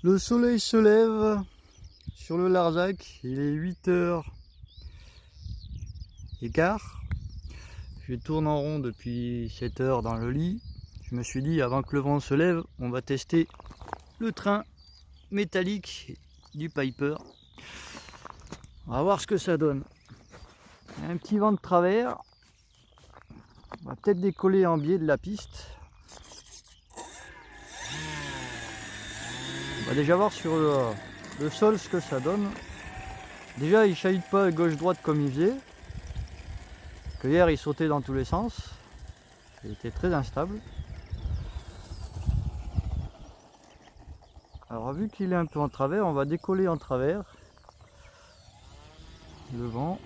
Le soleil se lève sur le Larzac, il est 8h15. Je tourne en rond depuis 7h dans le lit. Je me suis dit, avant que le vent se lève, on va tester le train métallique du Piper. On va voir ce que ça donne. Il y a un petit vent de travers. On va peut-être décoller en biais de la piste. On va déjà voir sur le sol ce que ça donne. Déjà, il ne chahute pas gauche-droite comme il faisait. Que hier, il sautait dans tous les sens. Il était très instable. Alors, vu qu'il est un peu en travers, on va décoller en travers. Le vent,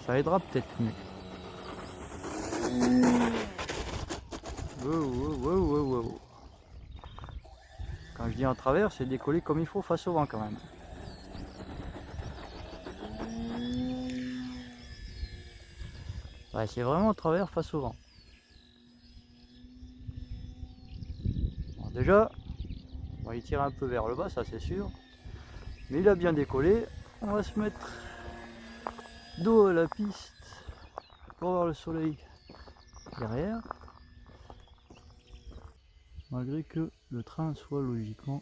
ça aidera peut-être mieux. Wow. Quand je dis en travers, c'est décoller comme il faut face au vent quand même. Ouais, c'est vraiment en travers face au vent. Bon, déjà, on va y tirer un peu vers le bas, ça c'est sûr. Mais il a bien décollé. On va se mettre dos à la piste pour voir le soleil derrière. Malgré que le train soit logiquement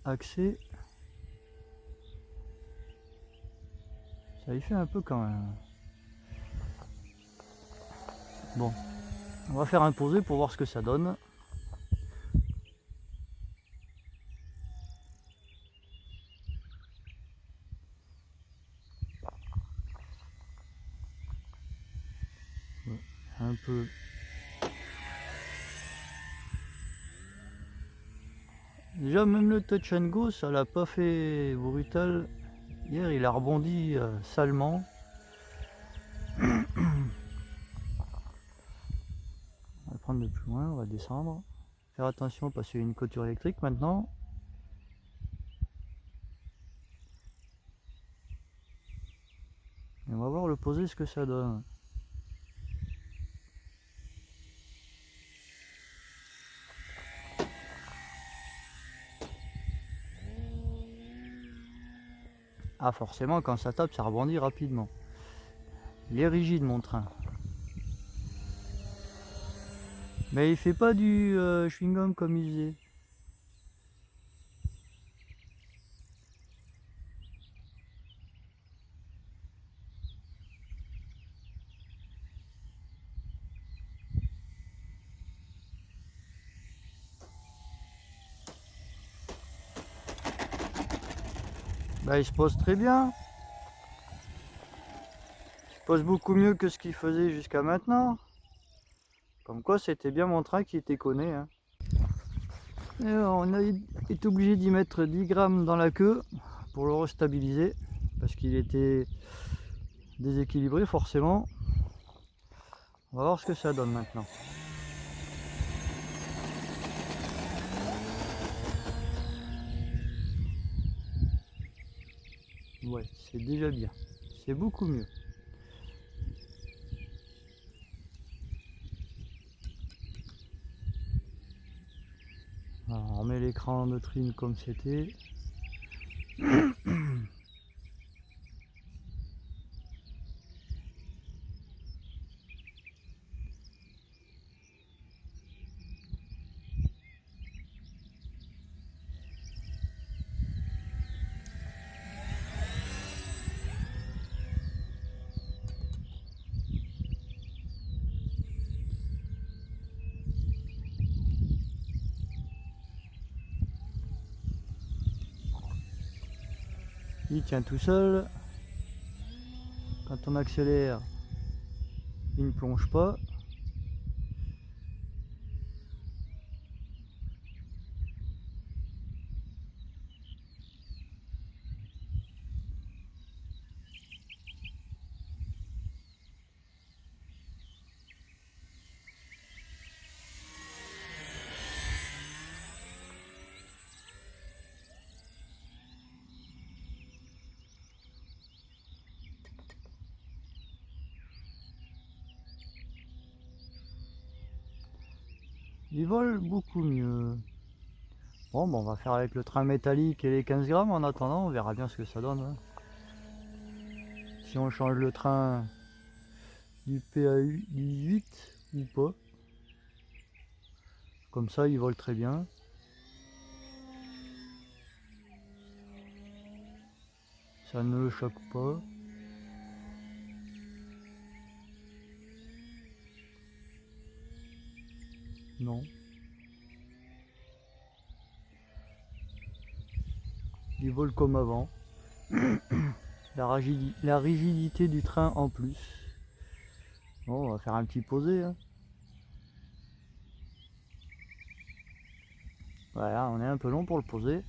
axé. Ça y fait un peu quand même. Bon, on va faire un posé pour voir ce que ça donne. Un peu. Déjà même le touch and go, ça l'a pas fait brutal. Hier il a rebondi salement. On va prendre de plus loin, on va descendre. Faire attention parce qu'il y a une clôture électrique maintenant. Et on va voir le posé ce que ça donne. Ah forcément quand ça tape ça rebondit rapidement. Il est rigide mon train. Mais il fait pas du chewing-gum comme il faisait. Bah il se pose très bien. Il se pose beaucoup mieux que ce qu'il faisait jusqu'à maintenant. Comme quoi c'était bien mon train qui était conné. Hein. Et on a été obligé d'y mettre 10 grammes dans la queue pour le restabiliser. Parce qu'il était déséquilibré forcément. On va voir ce que ça donne maintenant. Ouais, c'est déjà bien. C'est beaucoup mieux. Alors, on remet l'écran de trine comme c'était. Il tient tout seul. Quand on accélère, il ne plonge pas. Il vole beaucoup mieux. Bon, on va faire avec le train métallique et les 15 grammes. En attendant, on verra bien ce que ça donne. Hein. Si on change le train du PAU 18 ou pas. Comme ça, il vole très bien. Ça ne le choque pas. Non. Il vole comme avant. La rigidité du train en plus. Bon, on va faire un petit posé. Hein. Voilà, on est un peu long pour le poser.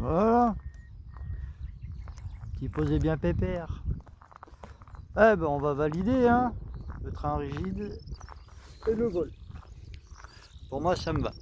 Voilà. Petit posé bien pépère. Eh ben on va valider hein. Le train rigide et le vol. Pour moi ça me va.